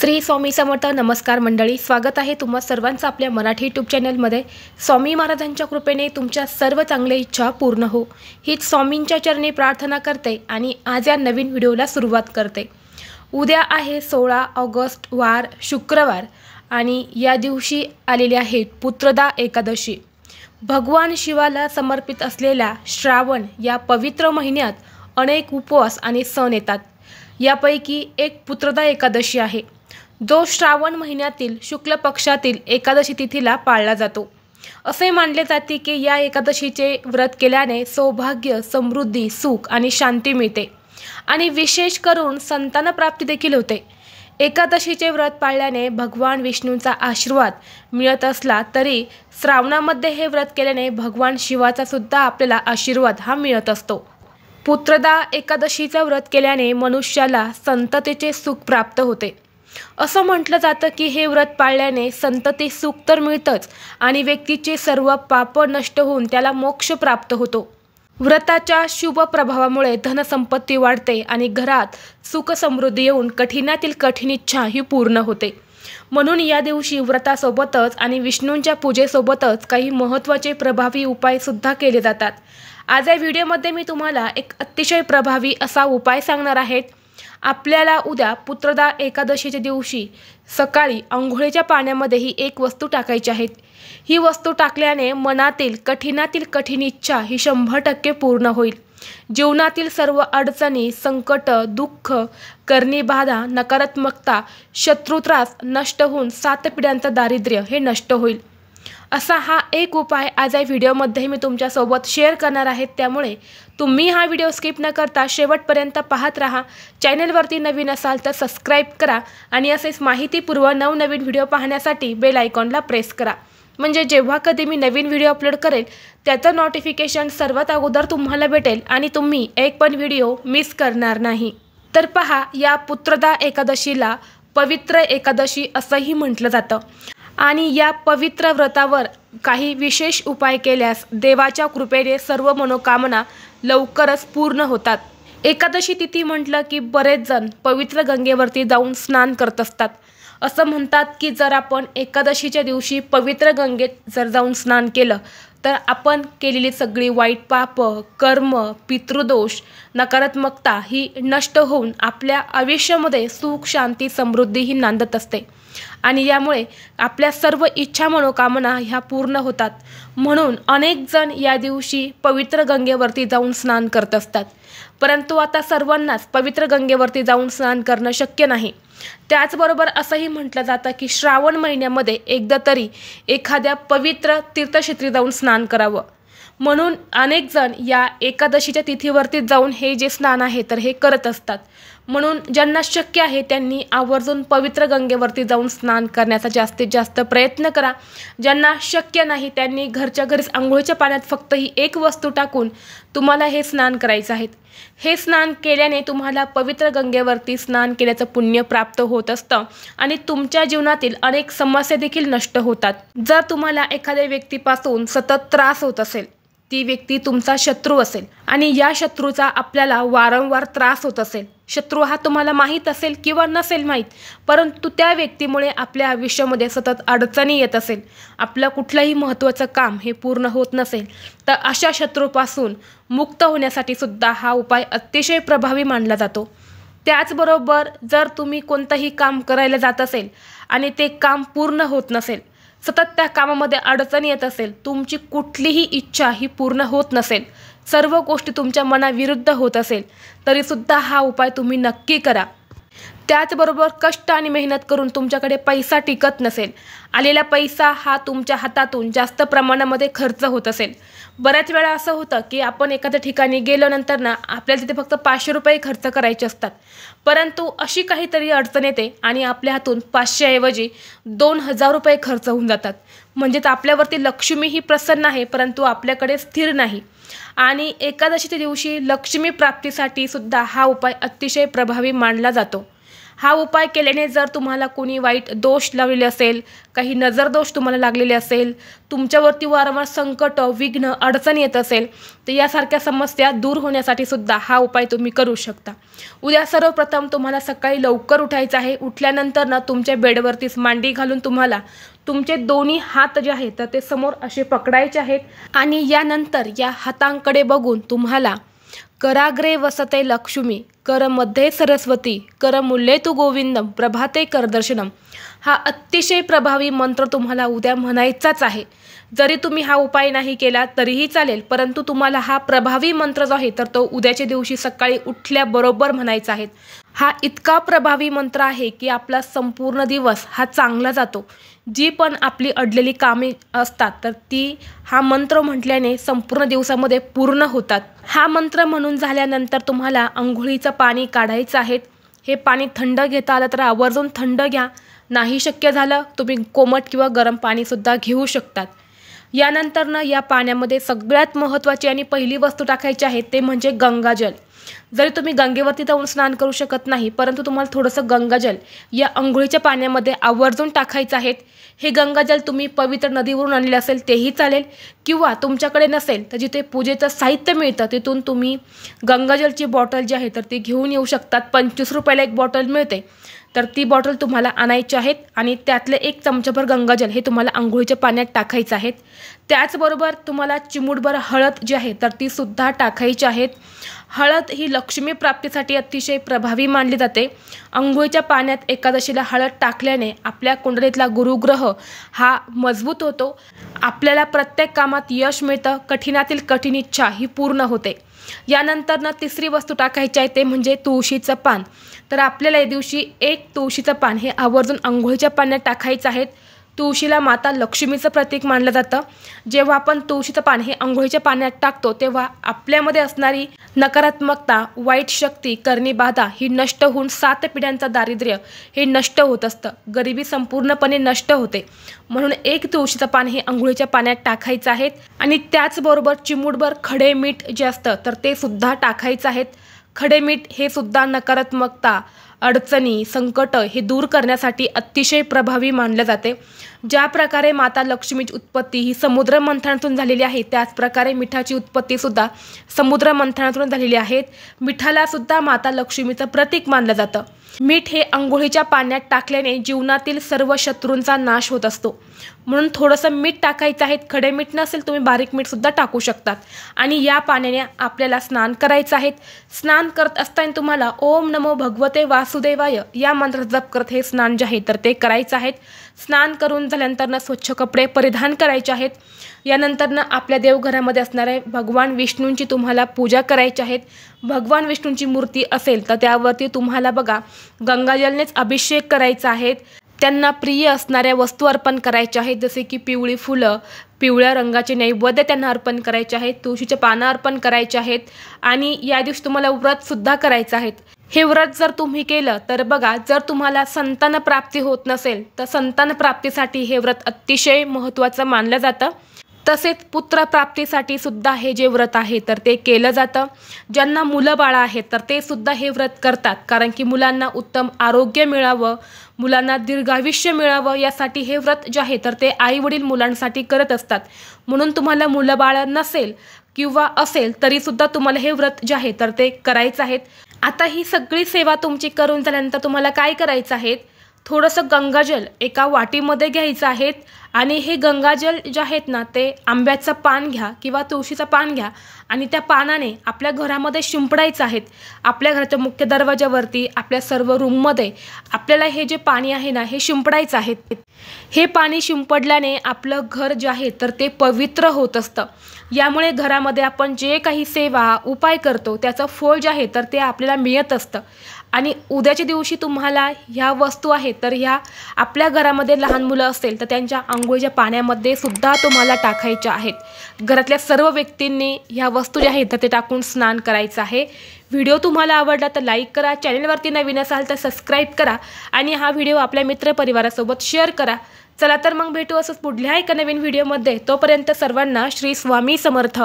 श्री स्वामी समर्थ. नमस्कार मंडळी, स्वागत आहे तुम्हा सर्वांचं आपल्या मराठी यूट्यूब चॅनलमध्ये. स्वामी महाराजांच्या कृपेने तुमच्या सर्व चांगल्या इच्छा पूर्ण हो हीच स्वामींच्या चरणी प्रार्थना करते आणि आज या नवीन व्हिडिओला सुरुवात करते. उद्या आहे 16 ऑगस्ट, वार शुक्रवार, आणि या दिवशी आलेली आहे पुत्रदा एकादशी. भगवान शिवाला समर्पित असलेल्या श्रावण या पवित्र महिन्यात अनेक उपवास आणि सण येतात. यापैकी एक पुत्रदा एकादशी आहे, जो श्रावण महिन्यातील शुक्ल पक्षातील एकादशी तिथीला पाळला जातो. असे मानले जाते की या एकादशीचे व्रत केल्याने सौभाग्य, समृद्धी, सुख आणि शांती मिळते आणि विशेष करून संतान प्राप्ती देखील होते. एकादशीचे व्रत पाळल्याने भगवान विष्णूंचा आशीर्वाद मिळत असला तरी श्रावणामध्ये हे व्रत केल्याने भगवान शिवाचा सुद्धा आपल्याला आशीर्वाद हा मिळत असतो. पुत्रदा एकादशीचे व्रत केल्याने मनुष्याला संततीचे सुख प्राप्त होते. असं म्हटलं जातं की हे व्रत पाळल्याने संतती सुख तर मिळतंच आणि व्यक्तीचे सर्व पाप नष्ट होऊन त्याला मोक्ष प्राप्त होतो. व्रताच्या शुभ प्रभावामुळे धनसंपत्ती वाढते आणि घरात सुख समृद्धी येऊन कठीणातील कठीण इच्छा ही पूर्ण होते. म्हणून या दिवशी व्रतासोबतच आणि विष्णूंच्या पूजेसोबतच काही महत्त्वाचे प्रभावी उपाय सुद्धा केले जातात. आज या व्हिडिओमध्ये मी तुम्हाला एक अतिशय प्रभावी असा उपाय सांगणार आहे. आपल्याला उद्या पुत्रदा एकादशीच्या दिवशी सकाळी अंघोळीच्या पाण्यामध्ये ही एक वस्तू टाकायची आहे. ही वस्तू टाकल्याने मनातील कठीणातील कठीण इच्छा ही 100% पूर्ण होईल. जीवनातील सर्व अडचणी, संकट, दुःख, करणी बाधा, नकारात्मकता, शत्रुत्रास नष्ट होऊन 7 पिढ्यांचं दारिद्र्य हे नष्ट होईल. असा हा एक उपाय आज या व्हिडिओमध्ये मी तुमच्यासोबत शेअर करणार आहे. त्यामुळे तुम्ही हा व्हिडिओ स्किप न करता शेवटपर्यंत पाहत राहा. चॅनलवरती नवीन असाल तर सबस्क्राईब करा आणि असेच माहितीपूर्व नवनवीन व्हिडिओ पाहण्यासाठी बेल आयकॉनला प्रेस करा. म्हणजे जेव्हा कधी मी नवीन व्हिडिओ अपलोड करेल त्याचं नोटिफिकेशन सर्वात अगोदर तुम्हाला भेटेल आणि तुम्ही एक पण व्हिडिओ मिस करणार नाही. तर पहा, या पुत्रदा एकादशीला पवित्र एकादशी असंही म्हटलं जातं आणि या पवित्र व्रतावर काही विशेष उपाय केल्यास देवाच्या कृपेने सर्व मनोकामना लवकरच पूर्ण होतात. एकादशी तिथी म्हटलं की बरेच जण पवित्र गंगेवरती जाऊन स्नान करत असतात. असं म्हणतात की जर आपण एकादशीच्या दिवशी पवित्र गंगेत जर जाऊन स्नान केलं तर आपण केलेली सगळी वाईट पाप, कर्म, पितृदोष, नकारात्मकता ही नष्ट होऊन आपल्या आयुष्यामध्ये सुख, शांती, समृद्धी ही नांदत असते आणि यामुळे आपल्या सर्व इच्छा मनोकामना ह्या पूर्ण होतात. म्हणून अनेक जण या दिवशी पवित्र गंगेवरती जाऊन स्नान करत असतात. परंतु आता सर्वांनाच पवित्र गंगेवरती जाऊन स्नान करणं शक्य नाही. त्याचबरोबर असंही म्हटलं जातं की श्रावण महिन्यामध्ये एकदा तरी एखाद्या पवित्र तीर्थक्षेत्री जाऊन स्नान करावं. म्हणून अनेक जण या एकादशीच्या तिथीवरती जाऊन हे जे स्नान आहे तर हे करत असतात. म्हणून ज्यांना शक्य आहे त्यांनी आवर्जून पवित्र गंगेवरती जाऊन स्नान करण्याचा जास्तीत जास्त प्रयत्न करा. ज्यांना शक्य नाही त्यांनी घरच्या घरीच आंघोळीच्या पाण्यात फक्त ही एक वस्तू टाकून तुम्हाला हे स्नान करायचं आहे. हे स्नान केल्याने तुम्हाला पवित्र गंगेवरती स्नान केल्याचं पुण्य प्राप्त होत असतं आणि तुमच्या जीवनातील अनेक समस्या देखील नष्ट होतात. जर तुम्हाला एखाद्या व्यक्तीपासून सतत त्रास होत असेल, ती व्यक्ती तुमचा शत्रू असेल आणि या शत्रूचा आपल्याला वारंवार त्रास होत असेल, शत्रू हा तुम्हाला माहीत असेल किंवा नसेल माहीत, परंतु त्या व्यक्तीमुळे आपल्या आयुष्यामध्ये सतत अडचणी येत असेल, आपलं कुठलंही महत्त्वाचं काम हे पूर्ण होत नसेल, तर अशा शत्रूपासून मुक्त होण्यासाठी सुद्धा हा उपाय अतिशय प्रभावी मानला जातो. त्याचबरोबर जर तुम्ही कोणतंही काम करायला जात असेल आणि ते काम पूर्ण होत नसेल, सतत त्या कामामध्ये अडचणी येत असेल, तुमची कुठलीही इच्छा ही पूर्ण होत नसेल, सर्व गोष्टी तुमच्या मनाविरुद्ध होत असेल, तरीसुद्धा हा उपाय तुम्ही नक्की करा. त्याचबरोबर कष्ट आणि मेहनत करून तुमच्याकडे पैसा टिकत नसेल, आलेला पैसा हा तुमच्या हातातून जास्त प्रमाणामध्ये खर्च होत असेल. बऱ्याच वेळा असं होतं की आपण एखाद्या ठिकाणी गेल्यानंतर ना आपल्याला तिथे फक्त 500 रुपये खर्च करायचे असतात, परंतु अशी काहीतरी अडचण येते आणि आपल्या हातून 500 ऐवजी 2000 रुपये खर्च होऊन जातात. म्हणजेच आपल्यावरती लक्ष्मी ही प्रसन्न आहे परंतु आपल्याकडे स्थिर नाही. आणि एकादशीच्या दिवशी लक्ष्मी प्राप्तीसाठी सुद्धा हा उपाय अतिशय प्रभावी मानला जातो. हा उपाय केल्याने जर तुम्हाला कोणी वाईट दोष लावलेले असेल, काही नजर दोष तुम्हाला लागलेले असेल, तुमच्यावरती वारंवार संकट, विघ्न, अडचण येत असेल, तर यासारख्या समस्या दूर होण्यासाठी सुद्धा हा उपाय तुम्ही करू शकता। उद्या सर्वप्रथम तुम्हाला सकाळी लवकर उठायचं आहे। उठल्यानंतर ना तुमच्या बेडवरतीच मांडी घालून तुम्हाला तुमचे दोन्ही हात जे आहेत तर ते समोर असे पकडायचे आहेत आणि यानंतर या हातांकडे बघून तुम्हाला कराग्रे वसते लक्ष्मी, करमध्ये सरस्वती, करमूल्ये तु गोविंदम, प्रभाते करदर्शनम, हा अतिशय प्रभावी मंत्र तुम्हाला उद्या म्हणायचाच आहे। जरी तुम्ही हा उपाय नाही केला तरीही चालेल, परंतु तुम्हाला हा प्रभावी मंत्र जो आहे तर तो उद्याच्या दिवशी सकाळी उठल्याबरोबर म्हणायचा आहे। हा इतका प्रभावी मंत्र आहे की आपला संपूर्ण दिवस हा चांगला जातो। जी पण आपली अडलेली कामे असतात तर ती हा मंत्र म्हटल्याने संपूर्ण दिवसामध्ये पूर्ण होतात। हा मंत्र म्हणून झाल्यानंतर तुम्हाला अंघोळीचं पाणी काढायचं आहे। हे पाणी थंड घेता आलं तर आवर्जून थंड घ्या, नाही शक्य झालं तुम्ही कोमट किंवा गरम पाणी सुद्धा घेऊ शकतात। यानंतर ना या पाण्यामध्ये सगळ्यात महत्त्वाची आणि पहिली वस्तू टाकायची आहे ते म्हणजे गंगाजल। जरी तुम्ही गंगेवरती जाऊन स्नान करू शकत नाही, परंतु तुम्हाला थोडंसं गंगाजल या अंघोळीच्या पाण्यामध्ये आवर्जून टाकायचं आहे। हे गंगाजल तुम्ही पवित्र नदीवरून आणले असेल तेही चालेल, किंवा तुमच्याकडे नसेल तर जिथे पूजेचं साहित्य मिळतं तिथून तुम्ही गंगाजलची बॉटल जी आहे तर ती घेऊन येऊ शकतात। 25 रुपयाला एक बॉटल मिळते, तर ती बॉटल तुम्हाला आणायची आहेत आणि त्यातले 1 चमचाभर गंगाजल हे तुम्हाला अंघोळीच्या पाण्यात टाकायचं आहे। त्याचबरोबर तुम्हाला चिमूटभर हळद जी आहे तर ती सुद्धा टाकायची आहे। हळद ही लक्ष्मी प्राप्तीसाठी अतिशय प्रभावी मानली जाते। अंघोळीच्या पाण्यात एकादशीला हळद टाकल्याने आपल्या कुंडलीतला गुरुग्रह हा मजबूत होतो, आपल्याला प्रत्येक कामात यश मिळतं, कठीणातील कठीण इच्छा ही पूर्ण होते। यानंतर ना तिसरी वस्तू टाकायची आहे ते म्हणजे तुळशीचं पान। तर आपल्याला या दिवशी 1 तुळशीचं पान हे आवर्जून अंघोळीच्या पाण्यात टाकायचं आहे। तुळशीला माता लक्ष्मीचं प्रतीक मानलं जातं। जेव्हा आपण तुळशीचं पान हे अंघोळीच्या पाण्यात टाकतो तेव्हा आपल्यामध्ये असणारी नकारात्मकता, वाईट शक्ती, करणी बाधा ही नष्ट होऊन 7 पिढ्यांचं दारिद्र्य हे नष्ट होत असतं, गरिबी संपूर्णपणे नष्ट होते। म्हणून 1 तुळशीचं पान हे अंघोळीच्या पाण्यात टाकायचं आहे आणि त्याचबरोबर चिमूटभर खडे मीठ जे असतं तर ते सुद्धा टाकायचं आहे। खडे मीठ हे सुद्धा नकारात्मकता, अडचणी, संकट हे दूर करण्यासाठी अतिशय प्रभावी मानले जाते। ज्या प्रकारे माता लक्ष्मीची उत्पत्ती ही समुद्र मंथनातून झालेली आहे, त्याच प्रकारे मिठाची उत्पत्ती सुद्धा समुद्र मंथनातून झालेली आहे। मिठाला सुद्धा माता लक्ष्मीचं प्रतीक मानलं जातं। मीठ हे अंघोळीच्या पाण्यात टाकल्याने जीवनातील सर्व शत्रूंचा नाश होत असतो, म्हणून थोडंसं मीठ टाकायचं आहे। खडे मीठ नसेल तुम्ही बारीक मीठ सुद्धा टाकू शकतात आणि या पाण्याने आपल्याला स्नान करायचं आहे। स्नान करत असताना तुम्हाला ओम नमो भगवते वासुदेवाय या मंत्राचा जप करत हे स्नान जे आहे तर ते करायचं आहे। स्नान करून झाल्यानंतर ना स्वच्छ कपडे परिधान करायचे आहेत। यानंतर ना आपल्या देवघरामध्ये असणाऱ्या भगवान विष्णूंची तुम्हाला पूजा करायची आहे। भगवान विष्णूंची मूर्ती असेल तर त्यावरती तुम्हाला बघा गंगाजलनेच अभिषेक करायचा आहे। त्यांना प्रिय असणाऱ्या वस्तू अर्पण करायच्या आहेत, जसे की पिवळी फुलं, पिवळ्या रंगाचे नैवेद्य त्यांना अर्पण करायचे आहेत, तुळशीचे पानं अर्पण करायचे आहेत आणि या दिवशी तुम्हाला व्रत सुद्धा करायचं आहे। हे व्रत जर तुम्ही केलं तर बघा, जर तुम्हाला संतान प्राप्ती होत नसेल तर संतान प्राप्तीसाठी हे व्रत अतिशय महत्त्वाचं मानलं जातं। तसेच पुत्र प्राप्तीसाठी सुद्धा हे जे व्रत आहे तर ते केलं जातं। ज्यांना मुलं बाळा आहेत तर ते सुद्धा हे व्रत करतात, कारण की मुलांना उत्तम आरोग्य मिळावं, मुलांना दीर्घायुष्य मिळावं यासाठी हे व्रत जे आहे तर ते आई वडील मुलांसाठी करत असतात। म्हणून तुम्हाला मुलं बाळ नसेल किंवा असेल तरी सुद्धा तुम्हाला हे व्रत जे आहे तर ते करायचं आहे। आता ही सगळी सेवा तुमची करून झाल्यानंतर तुम्हाला काय करायचं आहे, थोडंसं गंगाजल एका वाटीमध्ये घ्यायचं आहे आणि हे गंगाजल जे आहेत ना ते आंब्याचं पान घ्या किंवा तुळशीचं पान घ्या आणि त्या पानाने आपल्या घरामध्ये शिंपडायचं आहे। आपल्या घराच्या मुख्य दरवाजावरती, आपल्या सर्व रूममध्ये आपल्याला हे जे पाणी आहे ना हे शिंपडायचं आहे। हे पाणी शिंपडल्याने आपलं घर जे आहे तर ते पवित्र होत असतं। यामुळे घरामध्ये आपण जे काही सेवा उपाय करतो त्याचं फळ जे आहे तर ते आपल्याला मिळत असतं। आणि उद्याच्या दिवशी तुम्हाला ह्या वस्तू आहेत तर ह्या आपल्या घरामध्ये लहान मुलं असेल तर त्यांच्या अंघोळीच्या पाण्यामध्ये सुद्धा तुम्हाला टाकायच्या आहेत। घरातल्या सर्व व्यक्तींनी ह्या वस्तू ज्या आहेत तर ते टाकून स्नान करायचं आहे। व्हिडिओ तुम्हाला आवडला तर लाईक करा, चॅनलवरती नवीन असाल तर सबस्क्राईब करा आणि हा व्हिडिओ आपल्या मित्रपरिवारासोबत शेअर करा। चला तर मग भेटू असंच पुढल्या एका नवीन व्हिडिओमध्ये। तोपर्यंत सर्वांना श्री स्वामी समर्थ।